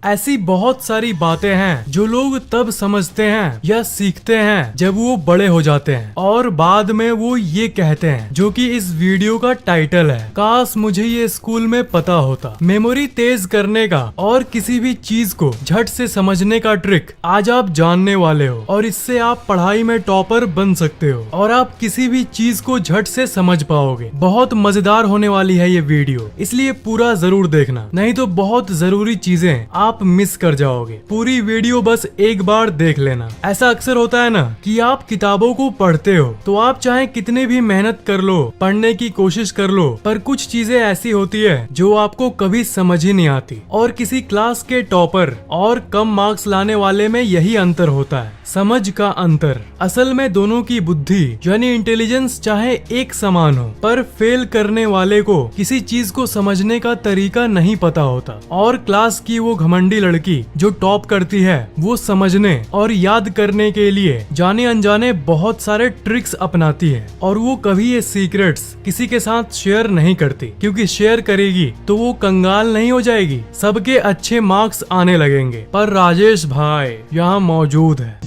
ऐसी बहुत सारी बातें हैं जो लोग तब समझते हैं या सीखते हैं जब वो बड़े हो जाते हैं और बाद में वो ये कहते हैं, जो कि इस वीडियो का टाइटल है, काश मुझे ये स्कूल में पता होता। मेमोरी तेज करने का और किसी भी चीज को झट से समझने का ट्रिक आज आप जानने वाले हो और इससे आप पढ़ाई में टॉपर बन सकते हो और आप किसी भी चीज को झट से समझ पाओगे। बहुत मजेदार होने वाली है ये वीडियो, इसलिए पूरा जरूर देखना, नहीं तो बहुत जरूरी चीजें आप मिस कर जाओगे। पूरी वीडियो बस एक बार देख लेना। ऐसा अक्सर होता है ना कि आप किताबों को पढ़ते हो तो आप चाहे कितने भी मेहनत कर लो, पढ़ने की कोशिश कर लो, पर कुछ चीजें ऐसी होती है जो आपको कभी समझ ही नहीं आती। और किसी क्लास के टॉपर और कम मार्क्स लाने वाले में यही अंतर होता है, समझ का अंतर। असल में दोनों की बुद्धि यानी इंटेलिजेंस चाहे एक समान हो, पर फेल करने वाले को किसी चीज को समझने का तरीका नहीं पता होता और क्लास की वो घमंडी लड़की जो टॉप करती है वो समझने और याद करने के लिए जाने अनजाने बहुत सारे ट्रिक्स अपनाती है और वो कभी ये सीक्रेट्स किसी के साथ शेयर नहीं करती, क्योंकि शेयर करेगी तो वो कंगाल नहीं हो जाएगी, सबके अच्छे मार्क्स आने लगेंगे। पर राजेश भाई यहाँ मौजूद है।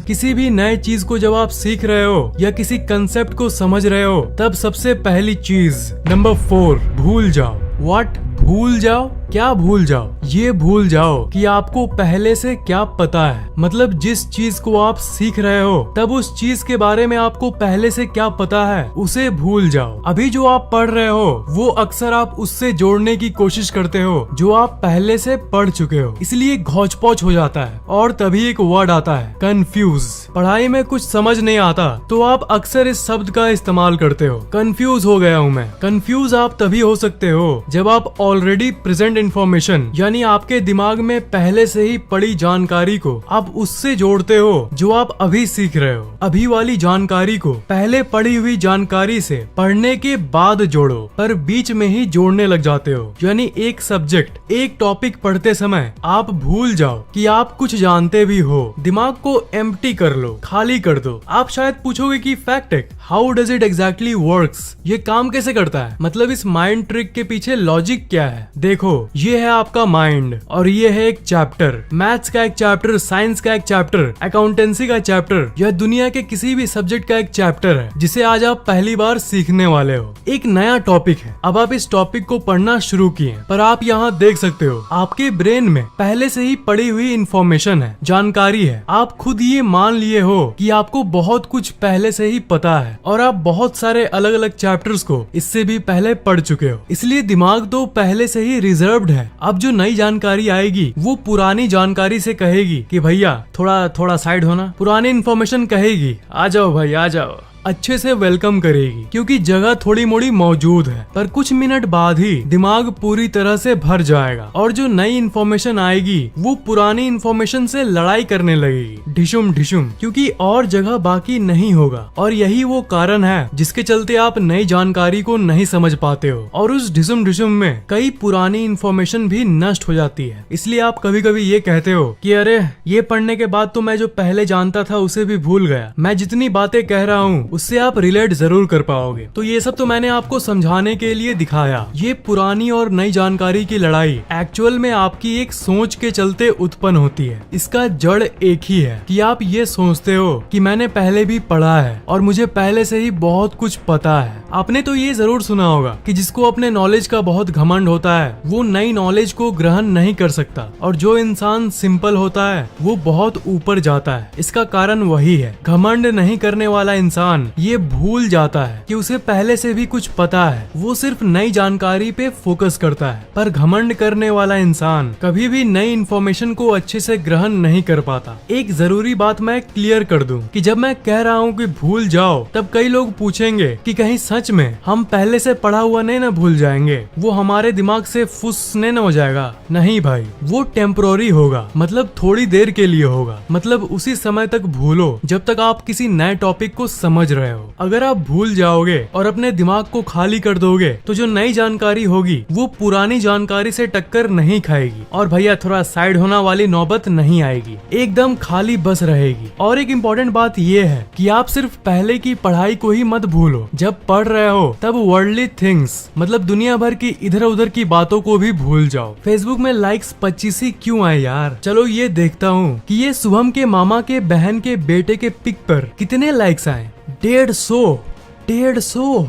किसी भी नए चीज को जब आप सीख रहे हो या किसी कंसेप्ट को समझ रहे हो, तब सबसे पहली चीज नंबर 4, भूल जाओ। व्हाट? भूल जाओ? क्या भूल जाओ? ये भूल जाओ कि आपको पहले से क्या पता है। मतलब जिस चीज को आप सीख रहे हो तब उस चीज के बारे में आपको पहले से क्या पता है उसे भूल जाओ। अभी जो आप पढ़ रहे हो वो अक्सर आप उससे जोड़ने की कोशिश करते हो जो आप पहले से पढ़ चुके हो, इसलिए घौच पौच हो जाता है। और तभी एक वर्ड आता है, कंफ्यूज। पढ़ाई में कुछ समझ नहीं आता तो आप अक्सर इस शब्द का इस्तेमाल करते हो, कंफ्यूज हो गया हूँ मैं। कंफ्यूज आप तभी हो सकते हो जब आप ऑलरेडी प्रेजेंट इंफॉर्मेशन यानी आपके दिमाग में पहले से ही पड़ी जानकारी को आप उससे जोड़ते हो जो आप अभी सीख रहे हो। अभी वाली जानकारी को पहले पढ़ी हुई जानकारी से पढ़ने के बाद जोड़ो, पर बीच में ही जोड़ने लग जाते हो। यानी एक सब्जेक्ट, एक टॉपिक पढ़ते समय आप भूल जाओ कि आप कुछ जानते भी हो। दिमाग को एम्प्टी कर लो, खाली कर दो। आप शायद पूछोगे कि fact, how does it exactly works? ये काम कैसे करता है? मतलब इस माइंड ट्रिक के पीछे लॉजिक क्या है? देखो, ये है आपका माइंड और ये है एक चैप्टर, मैथ्स का एक चैप्टर, साइंस का एक चैप्टर, अकाउंटेंसी का चैप्टर, यह दुनिया के किसी भी सब्जेक्ट का एक चैप्टर है जिसे आज आप पहली बार सीखने वाले हो। एक नया टॉपिक है, अब आप इस टॉपिक को पढ़ना शुरू किए, पर आप यहाँ देख सकते हो आपके ब्रेन में पहले से ही पड़ी हुई इंफॉर्मेशन है, जानकारी है। आप खुद ये मान लिए हो कि आपको बहुत कुछ पहले से ही पता है और आप बहुत सारे अलग अलग चैप्टर्स को इससे भी पहले पढ़ चुके हो, इसलिए दिमाग तो पहले से ही रिजर्व्ड है। अब जो नई जानकारी आएगी वो पुरानी जानकारी से कहेगी कि भैया थोड़ा साइड होना। पुरानी इन्फॉर्मेशन कहेगी आ जाओ भाई आ जाओ, अच्छे से वेलकम करेगी क्योंकि जगह थोड़ी मोड़ी मौजूद है। पर कुछ मिनट बाद ही दिमाग पूरी तरह से भर जाएगा और जो नई इन्फॉर्मेशन आएगी वो पुरानी इन्फॉर्मेशन से लड़ाई करने लगेगी, ढिशुम ढिशुम, क्योंकि और जगह बाकी नहीं होगा। और यही वो कारण है जिसके चलते आप नई जानकारी को नहीं समझ पाते हो और उस ढिशुम ढिशुम में कई पुरानी इन्फॉर्मेशन भी नष्ट हो जाती है। इसलिए आप कभी कभी ये कहते हो कि अरे ये पढ़ने के बाद तो मैं जो पहले जानता था उसे भी भूल गया। मैं जितनी बातें कह रहा हूँ उससे आप रिलेट जरूर कर पाओगे। तो ये सब तो मैंने आपको समझाने के लिए दिखाया। ये पुरानी और नई जानकारी की लड़ाई एक्चुअल में आपकी एक सोच के चलते उत्पन्न होती है। इसका जड़ एक ही है कि आप ये सोचते हो कि मैंने पहले भी पढ़ा है और मुझे पहले से ही बहुत कुछ पता है। आपने तो ये जरूर सुना होगा कि जिसको अपने नॉलेज का बहुत घमंड होता है वो नई नॉलेज को ग्रहण नहीं कर सकता और जो इंसान सिंपल होता है वो बहुत ऊपर जाता है। इसका कारण वही है, घमंड नहीं करने वाला इंसान ये भूल जाता है कि उसे पहले से भी कुछ पता है, वो सिर्फ नई जानकारी पे फोकस करता है। पर घमंड करने वाला इंसान कभी भी नई इन्फॉर्मेशन को अच्छे से ग्रहण नहीं कर पाता। एक जरूरी बात मैं क्लियर कर दूं कि जब मैं कह रहा हूं कि भूल जाओ तब कई लोग पूछेंगे कि कहीं सच में हम पहले से पढ़ा हुआ नहीं ना भूल जाएंगे, वो हमारे दिमाग से फुसने न हो जाएगा। नहीं भाई, वो टेम्पोररी होगा, मतलब थोड़ी देर के लिए होगा। मतलब उसी समय तक भूलो जब तक आप किसी नए टॉपिक को समझ समझ रहे हो। अगर आप भूल जाओगे और अपने दिमाग को खाली कर दोगे तो जो नई जानकारी होगी वो पुरानी जानकारी से टक्कर नहीं खाएगी और भैया थोड़ा साइड होना वाली नौबत नहीं आएगी, एकदम खाली बस रहेगी। और एक इम्पोर्टेंट बात ये है कि आप सिर्फ पहले की पढ़ाई को ही मत भूलो, जब पढ़ रहे हो तब वर्ल्डली थिंग्स मतलब दुनिया भर की इधर उधर की बातों को भी भूल जाओ। फेसबुक में लाइक्स 25 ही क्यों आए यार, चलो ये देखता हूँ कि ये शुभम के मामा के बहन के बेटे के पिक पर कितने लाइक्स आए। 150।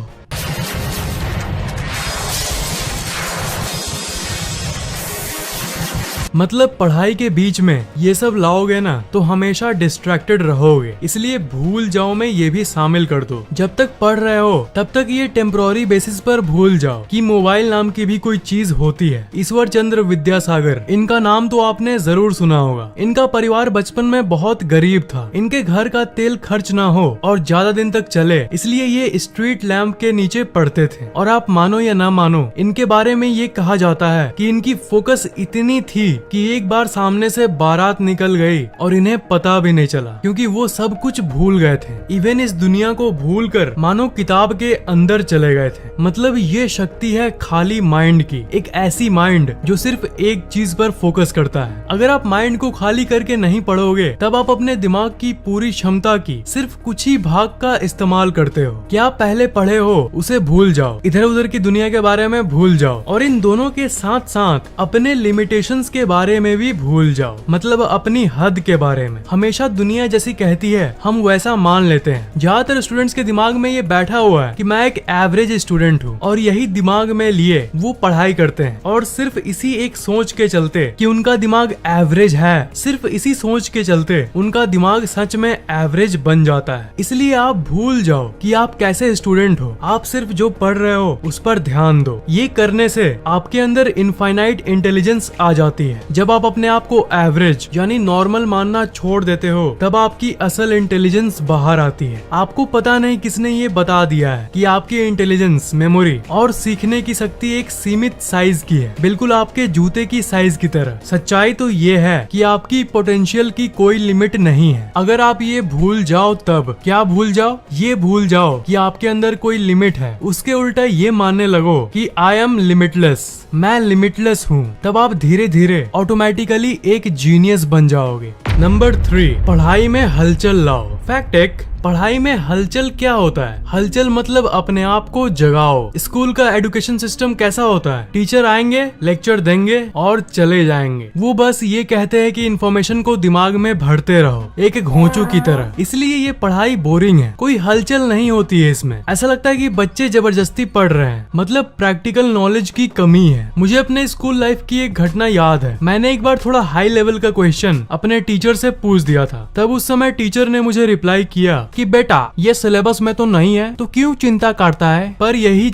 मतलब पढ़ाई के बीच में ये सब लाओगे ना तो हमेशा डिस्ट्रैक्टेड रहोगे, इसलिए भूल जाओ में ये भी शामिल कर दो। जब तक पढ़ रहे हो तब तक ये टेम्पोररी बेसिस पर भूल जाओ कि मोबाइल नाम की भी कोई चीज होती है। ईश्वर चंद्र विद्यासागर, इनका नाम तो आपने जरूर सुना होगा। इनका परिवार बचपन में बहुत गरीब था, इनके घर का तेल खर्च ना हो और ज्यादा दिन तक चले, इसलिए ये स्ट्रीट लैंप के नीचे पढ़ते थे। और आप मानो या ना मानो, इनके बारे में ये कहा जाता है कि इनकी फोकस इतनी थी कि एक बार सामने से बारात निकल गई और इन्हें पता भी नहीं चला, क्योंकि वो सब कुछ भूल गए थे। इवन इस दुनिया को भूलकर मानो किताब के अंदर चले गए थे। मतलब ये शक्ति है खाली माइंड की, एक ऐसी माइंड जो सिर्फ एक चीज पर फोकस करता है। अगर आप माइंड को खाली करके नहीं पढ़ोगे तब आप अपने दिमाग की पूरी क्षमता की सिर्फ कुछ ही भाग का इस्तेमाल करते हो। क्या पहले पढ़े हो उसे भूल जाओ, इधर उधर की दुनिया के बारे में भूल जाओ और इन दोनों के साथ साथ अपने लिमिटेशंस के बारे में भी भूल जाओ, मतलब अपनी हद के बारे में। हमेशा दुनिया जैसी कहती है हम वैसा मान लेते हैं। ज्यादातर स्टूडेंट्स के दिमाग में ये बैठा हुआ है कि मैं एक एवरेज स्टूडेंट हूँ और यही दिमाग में लिए वो पढ़ाई करते हैं और सिर्फ इसी एक सोच के चलते कि उनका दिमाग एवरेज है, सिर्फ इसी सोच के चलते उनका दिमाग सच में एवरेज बन जाता है। इसलिए आप भूल जाओ कि आप कैसे स्टूडेंट हो, आप सिर्फ जो पढ़ रहे हो उस पर ध्यान दो। ये करने से आपके अंदर इनफाइनाइट इंटेलिजेंस आ जाती है। जब आप अपने आप को एवरेज यानी नॉर्मल मानना छोड़ देते हो तब आपकी असल इंटेलिजेंस बाहर आती है। आपको पता नहीं किसने ये बता दिया है कि आपकी इंटेलिजेंस, मेमोरी और सीखने की शक्ति एक सीमित साइज की है, बिल्कुल आपके जूते की साइज की तरह। सच्चाई तो ये है कि आपकी पोटेंशियल की कोई लिमिट नहीं है। अगर आप ये भूल जाओ तब क्या भूल जाओ, ये भूल जाओ कि आपके अंदर कोई लिमिट है, उसके उल्टा ये मानने लगो कि आई एम लिमिटलेस, मैं लिमिटलेस हूँ, तब आप धीरे धीरे ऑटोमेटिकली एक जीनियस बन जाओगे। नंबर 3, पढ़ाई में हलचल लाओ। फैक्ट एक, पढ़ाई में हलचल क्या होता है? हलचल मतलब अपने आप को जगाओ। स्कूल का एजुकेशन सिस्टम कैसा होता है? टीचर आएंगे, लेक्चर देंगे और चले जाएंगे। वो बस ये कहते हैं कि इन्फॉर्मेशन को दिमाग में भरते रहो, एक घोंचू की तरह। इसलिए ये पढ़ाई बोरिंग है, कोई हलचल नहीं होती है इसमें। ऐसा लगता है कि बच्चे जबरदस्ती पढ़ रहे हैं, मतलब प्रैक्टिकल नॉलेज की कमी है। मुझे अपने स्कूल लाइफ की एक घटना याद है। मैंने एक बार थोड़ा हाई लेवल का क्वेश्चन अपने टीचर से पूछ दिया था। तब उस समय टीचर ने मुझे रिप्लाई किया कि बेटा ये सिलेबस में तो नहीं है तो क्यों चिंता करता है। पर यही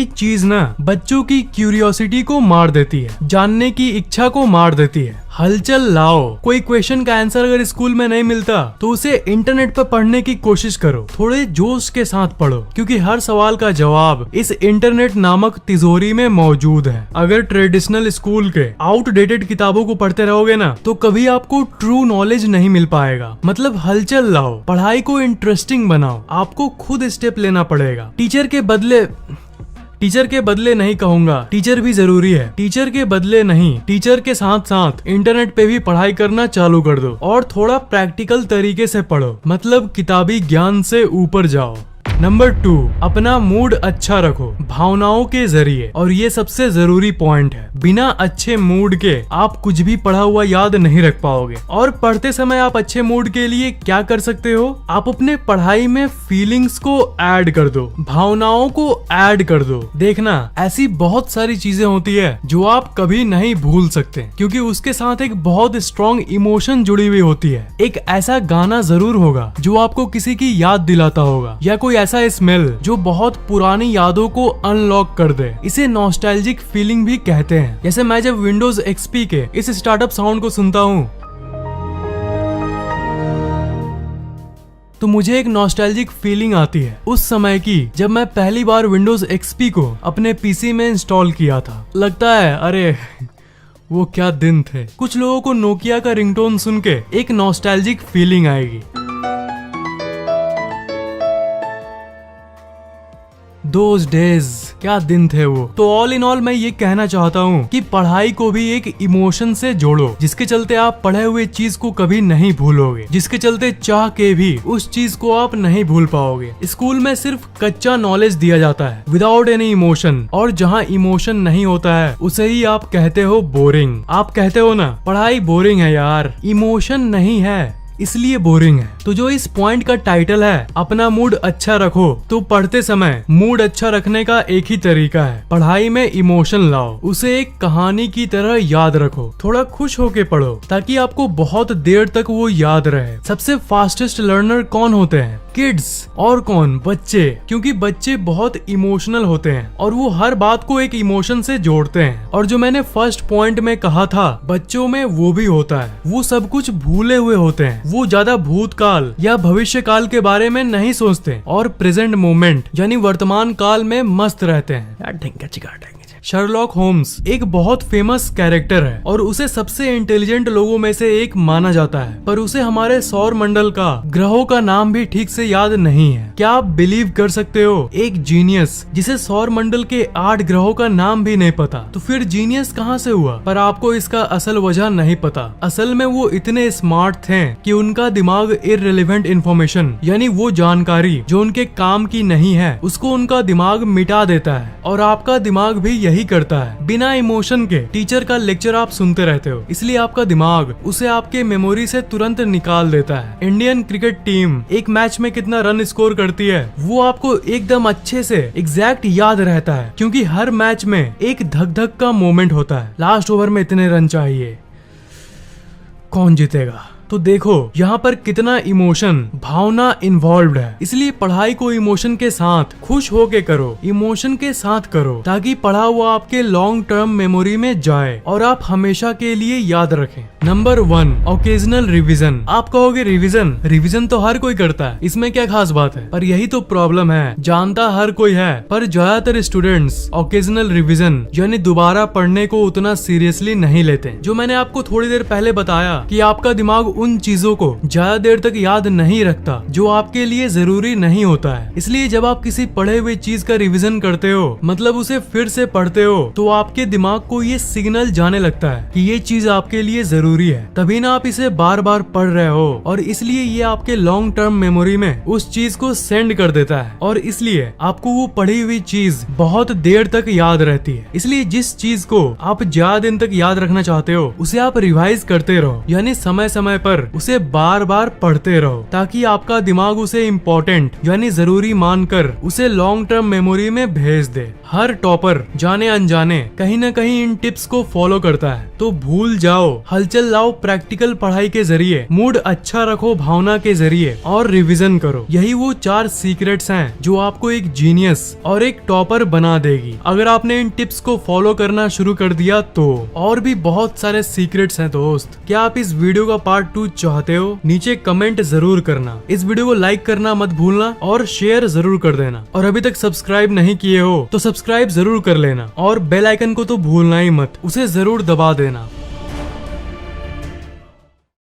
चीज ना बच्चों की क्यूरियोसिटी को मार देती है, जानने की इच्छा को मार देती है। हलचल लाओ। कोई क्वेश्चन का आंसर अगर स्कूल में नहीं मिलता तो उसे इंटरनेट पर पढ़ने की कोशिश करो, थोड़े जोश के साथ पढ़ो, क्योंकि हर सवाल का जवाब इस इंटरनेट नामक तिजोरी में मौजूद है। अगर ट्रेडिशनल स्कूल के आउटडेटेड किताबों को पढ़ते रहोगे ना तो कभी आपको ट्रू नॉलेज नहीं मिल पाएगा। मतलब हलचल लाओ, पढ़ाई को इंटरेस्टिंग बनाओ, आपको खुद स्टेप लेना पड़ेगा। टीचर के बदले नहीं कहूंगा, टीचर भी जरूरी है। टीचर के बदले नहीं, टीचर के साथ साथ इंटरनेट पे भी पढ़ाई करना चालू कर दो और थोड़ा प्रैक्टिकल तरीके से पढ़ो, मतलब किताबी ज्ञान से ऊपर जाओ। नंबर 2, अपना मूड अच्छा रखो भावनाओं के जरिए। और ये सबसे जरूरी पॉइंट है, बिना अच्छे मूड के आप कुछ भी पढ़ा हुआ याद नहीं रख पाओगे। और पढ़ते समय आप अच्छे मूड के लिए क्या कर सकते हो, आप अपने पढ़ाई में फीलिंग्स को ऐड कर दो, भावनाओं को ऐड कर दो। देखना ऐसी बहुत सारी चीजें होती है जो आप कभी नहीं भूल सकते, क्योंकि उसके साथ एक बहुत स्ट्रॉन्ग इमोशन जुड़ी हुई होती है। एक ऐसा गाना जरूर होगा जो आपको किसी की याद दिलाता होगा, या कोई ऐसा स्मेल जो बहुत पुरानी यादों को अनलॉक कर दे। इसे नॉस्टैल्जिक फीलिंग भी कहते हैं। जैसे मैं जब विंडोज एक्सपी के इस स्टार्टअप साउंड को सुनता हूँ तो मुझे एक नॉस्टैल्जिक फीलिंग आती है उस समय की जब मैं पहली बार विंडोज एक्सपी को अपने पीसी में इंस्टॉल किया था। लगता है अरे वो क्या दिन थे। कुछ लोगों को नोकिया का रिंगटोन सुन के एक नॉस्टैल्जिक फीलिंग आएगी। दोज डेज, क्या दिन थे वो। तो ऑल इन ऑल मैं ये कहना चाहता हूँ कि पढ़ाई को भी एक इमोशन से जोड़ो, जिसके चलते आप पढ़े हुए चीज को कभी नहीं भूलोगे, जिसके चलते चाह के भी उस चीज को आप नहीं भूल पाओगे। स्कूल में सिर्फ कच्चा नॉलेज दिया जाता है विदाउट एनी इमोशन, और जहाँ इमोशन नहीं होता है उसे ही आप कहते हो बोरिंग। आप कहते हो ना पढ़ाई बोरिंग है यार, इमोशन नहीं है इसलिए बोरिंग है। तो जो इस पॉइंट का टाइटल है अपना मूड अच्छा रखो, तो पढ़ते समय मूड अच्छा रखने का एक ही तरीका है, पढ़ाई में इमोशन लाओ, उसे एक कहानी की तरह याद रखो, थोड़ा खुश होके पढ़ो ताकि आपको बहुत देर तक वो याद रहे। सबसे फास्टेस्ट लर्नर कौन होते हैं? किड्स। और कौन? बच्चे, क्योंकि बच्चे बहुत इमोशनल होते हैं और वो हर बात को एक इमोशन से जोड़ते हैं। और जो मैंने फर्स्ट पॉइंट में कहा था, बच्चों में वो भी होता है, वो सब कुछ भूले हुए होते हैं, वो ज्यादा भूतकाल या भविष्य काल के बारे में नहीं सोचते और प्रेजेंट मोमेंट यानी वर्तमान काल में मस्त रहते हैं। शर्लॉक होम्स एक बहुत फेमस कैरेक्टर है और उसे सबसे इंटेलिजेंट लोगों में से एक माना जाता है, पर उसे हमारे सौर मंडल का ग्रहों का नाम भी ठीक से याद नहीं है। क्या आप बिलीव कर सकते हो, एक जीनियस जिसे सौर मंडल के 8 ग्रहों का नाम भी नहीं पता, तो फिर जीनियस कहाँ से हुआ? पर आपको इसका असल वजह नहीं पता। असल में वो इतने स्मार्ट थे कि उनका दिमाग इररिलेवेंट इंफॉर्मेशन यानी वो जानकारी जो उनके काम की नहीं है उसको उनका दिमाग मिटा देता है, और आपका दिमाग भी यही करता है। बिना इमोशन के टीचर का लेक्चर आप सुनते रहते हो, इसलिए आपका दिमाग उसे आपके मेमोरी से तुरंत निकाल देता है। इंडियन क्रिकेट टीम एक मैच में कितना रन स्कोर करती है वो आपको एकदम अच्छे से एग्जैक्ट याद रहता है, क्योंकि हर मैच में एक धक धक का मोमेंट होता है। लास्ट ओवर में इतने रन चाहिए, कौन जीतेगा? तो देखो यहाँ पर कितना इमोशन, भावना इन्वॉल्व्ड है। इसलिए पढ़ाई को इमोशन के साथ, खुश होके करो, इमोशन के साथ करो, ताकि पढ़ा हुआ आपके लॉन्ग टर्म मेमोरी में जाए और आप हमेशा के लिए याद रखें। Number 1, occasional revision. आप कहोगे रिवीजन तो हर कोई करता है, इसमें क्या खास बात है? पर यही तो प्रॉब्लम है, जानता हर कोई है पर ज्यादातर स्टूडेंट्स ओकेजनल रिवीजन यानी दोबारा पढ़ने को उतना सीरियसली नहीं लेते। जो मैंने आपको थोड़ी देर पहले बताया कि आपका दिमाग उन चीजों को ज्यादा देर तक याद नहीं रखता जो आपके लिए जरूरी नहीं होता है। इसलिए जब आप किसी पढ़े हुए चीज का रिवीजन करते हो, मतलब उसे फिर से पढ़ते हो, तो आपके दिमाग को ये सिग्नल जाने लगता है कि ये चीज आपके लिए जरूरी है, तभी ना आप इसे बार बार पढ़ रहे हो, और इसलिए ये आपके लॉन्ग टर्म मेमोरी में उस चीज को सेंड कर देता है, और इसलिए आपको वो पढ़ी हुई चीज बहुत देर तक याद रहती है। इसलिए जिस चीज को आप ज्यादा दिन तक याद रखना चाहते हो उसे आप रिवाइज करते रहो, यानी समय समय पर उसे बार बार पढ़ते रहो, ताकि आपका दिमाग उसे इम्पोर्टेंट यानी जरूरी मानकर उसे लॉन्ग टर्म मेमोरी में भेज दे। हर टॉपर जाने अनजाने कहीं न कहीं इन टिप्स को फॉलो करता है, तो भूल जाओ, हलचल लाओ प्रैक्टिकल पढ़ाई के जरिए, मूड अच्छा रखो भावना के जरिए, और रिवीजन करो। यही वो 4 सीक्रेट्स हैं जो आपको एक जीनियस और एक टॉपर बना देगी। अगर आपने इन टिप्स को फॉलो करना शुरू कर दिया तो। और भी बहुत सारे सीक्रेट्स हैं दोस्त। क्या आप इस वीडियो का पार्ट 2 चाहते हो? नीचे कमेंट जरूर करना। इस वीडियो को लाइक करना मत भूलना और शेयर जरूर कर देना। और अभी तक सब्सक्राइब नहीं किए हो तो सब्सक्राइब जरूर कर लेना, और बेल आइकन को तो भूलना ही मत, उसे जरूर दबा देना।